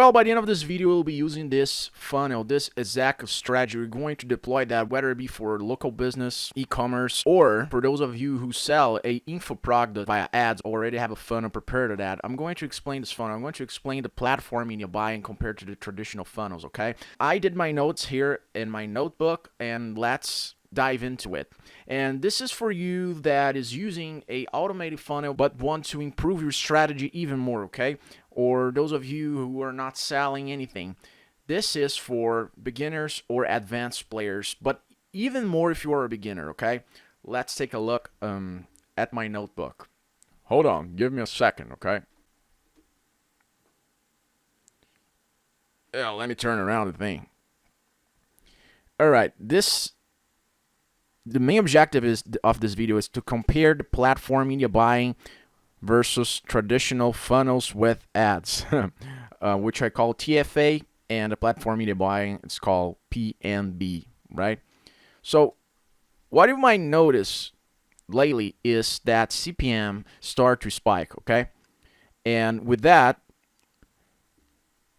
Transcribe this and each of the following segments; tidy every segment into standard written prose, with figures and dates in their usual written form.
Well, by the end of this video, we'll be using this funnel, this exact strategy. We're going to deploy that, whether it be for local business, e-commerce, or for those of you who sell a info product via ads, already have a funnel prepared to that. I'm going to explain this funnel. I'm going to explain the platform media buying compared to the traditional funnels, okay? I did my notes here in my notebook, and let's dive into it. And this is for you that is using a automated funnel but want to improve your strategy even more, okay? Or those of you who are not selling anything. This is for beginners or advanced players, but even more if you are a beginner, okay? Let's take a look at my notebook. Hold on, give me a second, okay? Yeah, let me turn around the thing. All right, the main objective of this video is to compare the platform media buying versus traditional funnels with ads, which I call TFA, and the platform media buying, it's called PMB, right? So what you might notice lately is that CPM start to spike, okay? And with that,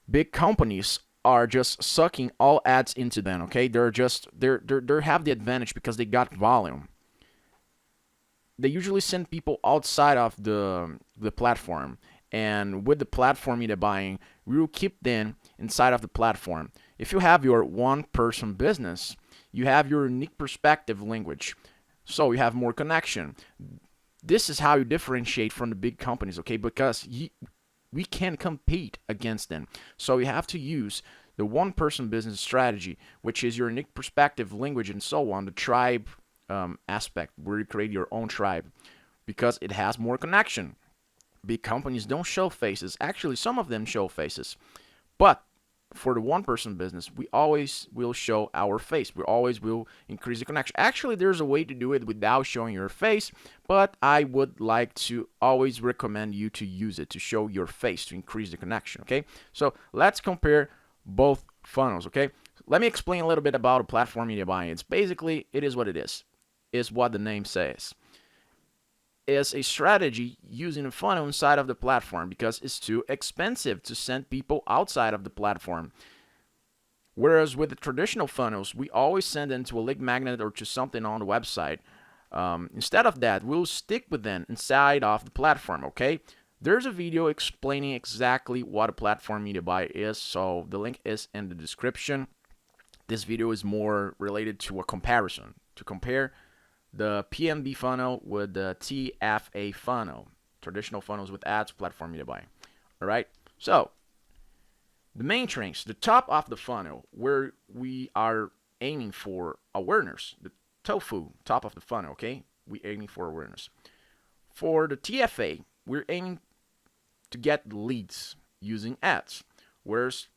big companies are just sucking all ads into them, okay? They have the advantage because they got volume. They usually send people outside of the platform, and with the platform media buying, we will keep them inside of the platform. If you have your one person business, you have your unique perspective language, so you have more connection. This is how you differentiate from the big companies, okay? Because we can compete against them, so you have to use the one person business strategy, which is your unique perspective language and so on, the tribe aspect where you create your own tribe, because it has more connection. Big companies don't show faces. Actually, some of them show faces, but for the one person business, we always will show our face. We always will increase the connection. Actually, there's a way to do it without showing your face, but I would like to always recommend you to use it to show your face to increase the connection, okay? So let's compare both funnels, okay? Let me explain a little bit about a platform media buying. It's basically, it is what it is what the name says. Is a strategy using a funnel inside of the platform because it's too expensive to send people outside of the platform. Whereas with the traditional funnels, we always send them to a link magnet or to something on the website. Instead of that, we'll stick with them inside of the platform, okay? There's a video explaining exactly what a platform media buy is, so the link is in the description. This video is more related to a comparison, to compare the PMB funnel with the TFA funnel, traditional funnels with ads, platform media buying. All right, so the main trains, the top of the funnel, where we are aiming for awareness, the tofu, top of the funnel, okay? We're aiming for awareness. For the TFA, we're aiming to get leads using ads, whereas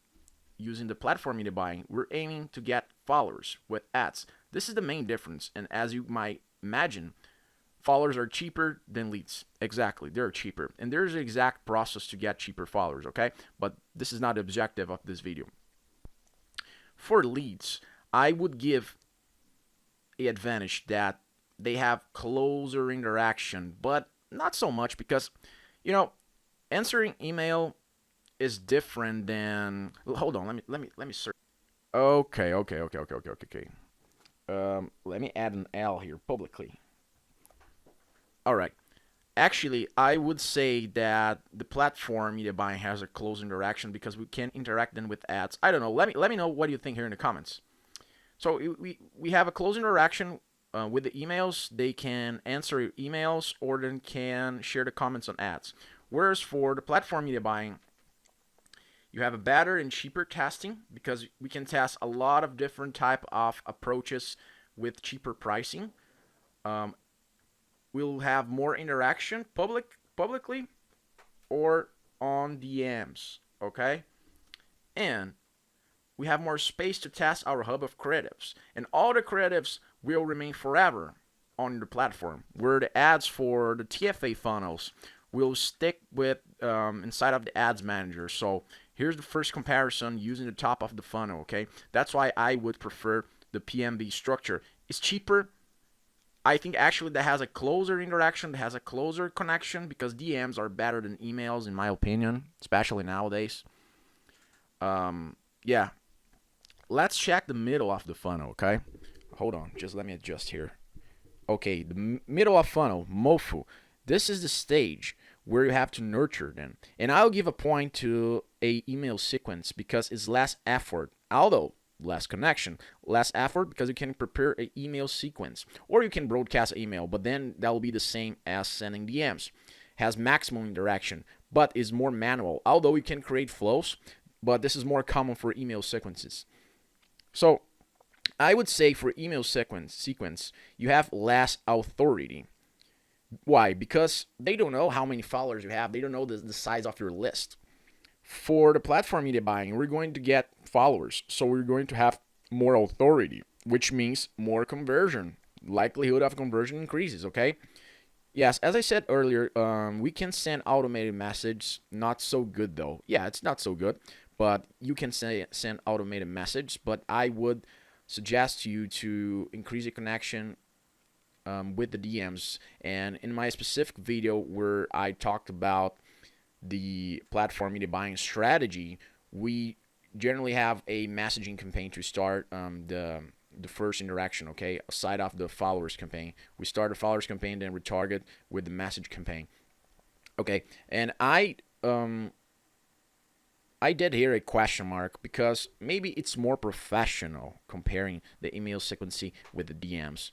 using the platform media buying, we're aiming to get followers with ads. This is the main difference, and as you might imagine, followers are cheaper than leads. Exactly, they're cheaper, and there's an exact process to get cheaper followers, okay? But this is not the objective of this video. For leads, I would give an advantage that they have closer interaction, but not so much because, answering email is different than. Hold on, let me search. Okay. Let me add an L here publicly. All right. Actually, I would say that the platform media buying has a close interaction because we can interact then with ads. I don't know. Let me know what you think here in the comments. So we have a close interaction with the emails. They can answer your emails or then can share the comments on ads. Whereas for the platform media buying, you have a better and cheaper testing because we can test a lot of different type of approaches with cheaper pricing. We'll have more interaction publicly or on DMs, okay? And we have more space to test our hub of creatives. And all the creatives will remain forever on the platform, where the ads for the TFA funnels will stick with inside of the ads manager. So here's the first comparison using the top of the funnel, okay? That's why I would prefer the PMB structure. It's cheaper. I think actually that has a closer interaction, that has a closer connection because DMs are better than emails in my opinion, especially nowadays. Yeah, let's check the middle of the funnel, okay? Hold on, just let me adjust here. Okay, the middle of funnel, MOFU. This is the stage where you have to nurture them. And I'll give a point to a email sequence because it's less effort, although less connection, less effort because you can prepare an email sequence or you can broadcast email, but then that will be the same as sending DMs. Has maximum interaction, but is more manual. Although you can create flows, but this is more common for email sequences. So I would say for email sequence, you have less authority. Why? Because they don't know how many followers you have. They don't know the size of your list. For the platform media buying, we're going to get followers. So we're going to have more authority, which means more conversion. Likelihood of conversion increases, okay? Yes, as I said earlier, we can send automated message. Not so good though. Yeah, it's not so good, but you can send automated message. But I would suggest to you to increase the connection with the DMs. And in my specific video where I talked about the platform media buying strategy, we generally have a messaging campaign to start the first interaction, okay, aside of the followers campaign. We start the followers campaign, then retarget with the message campaign. Okay, and I did hear a question mark because maybe it's more professional comparing the email sequence with the DMs.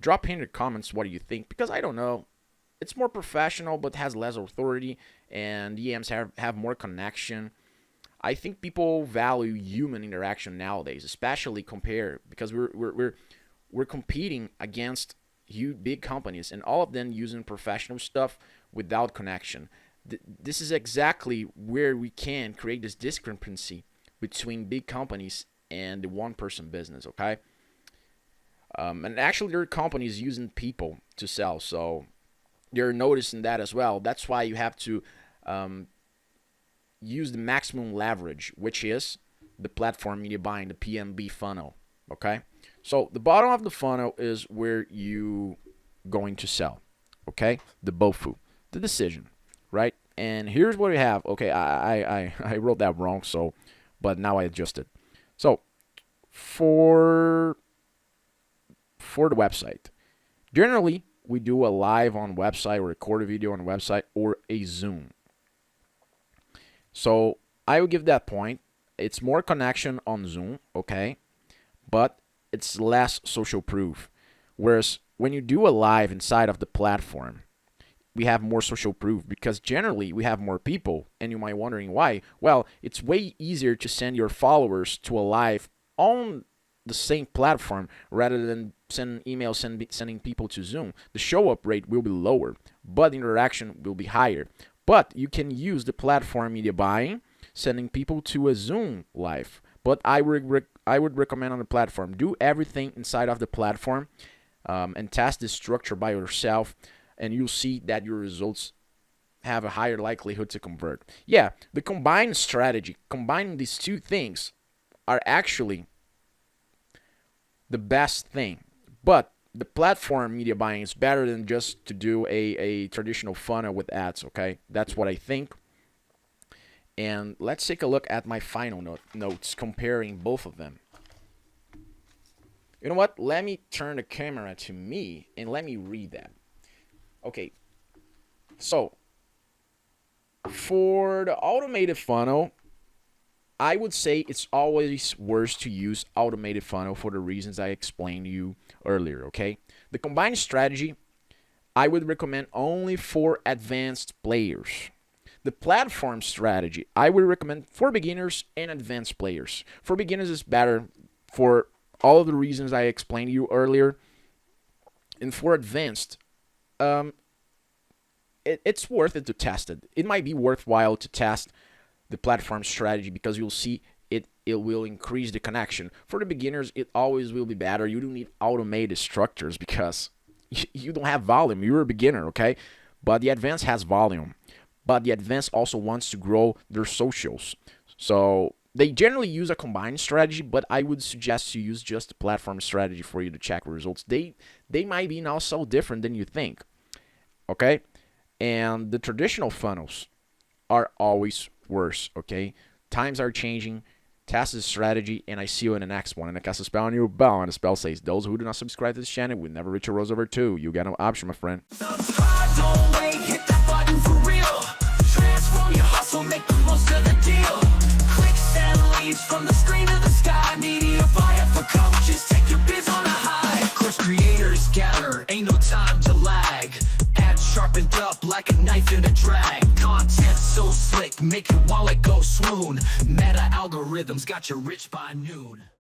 Drop in the comments what do you think because I don't know. It's more professional but has less authority and DMs have more connection. I think people value human interaction nowadays, especially compare because we're competing against huge big companies and all of them using professional stuff without connection. This is exactly where we can create this discrepancy between big companies and the one person business, okay? And actually, there are companies using people to sell, so they're noticing that as well. That's why you have to um, use the maximum leverage, which is the platform media buying, the PMB funnel, okay? So the bottom of the funnel is where you going to sell, okay? The BOFU, the decision, right? And here's what we have. Okay, I wrote that wrong, so but now I adjusted. So for the website, generally we do a live on website or record a video on website or a Zoom. So I would give that point. It's more connection on Zoom, okay, but it's less social proof. Whereas when you do a live inside of the platform, we have more social proof because generally we have more people and you might be wondering why. Well, it's way easier to send your followers to a live on the same platform rather than sending emails sending people to Zoom. The show up rate will be lower, but interaction will be higher. But you can use the platform media buying, sending people to a Zoom live. But I would recommend on the platform, do everything inside of the platform and test this structure by yourself, and you'll see that your results have a higher likelihood to convert. Yeah, the combined strategy, combining these two things, are actually the best thing. But the platform media buying is better than just to do a traditional funnel with ads, okay? That's what I think. And let's take a look at my final notes comparing both of them. You know what? Let me turn the camera to me and let me read that. Okay, so for the automated funnel, I would say it's always worth to use automated funnel for the reasons I explained to you earlier, okay? The combined strategy, I would recommend only for advanced players. The platform strategy, I would recommend for beginners and advanced players. For beginners, it's better for all of the reasons I explained to you earlier. And for advanced, it's worth it to test it. It might be worthwhile to test the platform strategy because you'll see it will increase the connection. For the beginners, it always will be better. You don't need automated structures because you don't have volume. You're a beginner, okay? But the advanced has volume. But the advanced also wants to grow their socials. So they generally use a combined strategy, but I would suggest you use just the platform strategy for you to check results. They might be now so different than you think, okay? And the traditional funnels are always worse, okay? Times are changing. Test the strategy, and I see you in the next one. And I cast a spell on you, bow, and the spell says, those who do not subscribe to this channel will never reach a rose over 2. You got no option, my friend. Subscribe, don't wait, hit that button for real. Transform your hustle, make the most of the deal. Clicks and leads from the screen to the sky. Media buyer for coaches, take your biz on a high. Course creators gather, ain't no time to lag. Ads sharpened up like a knife in a drag. Content so slick, make your wallet go swoon. Meta algorithms got you rich by noon.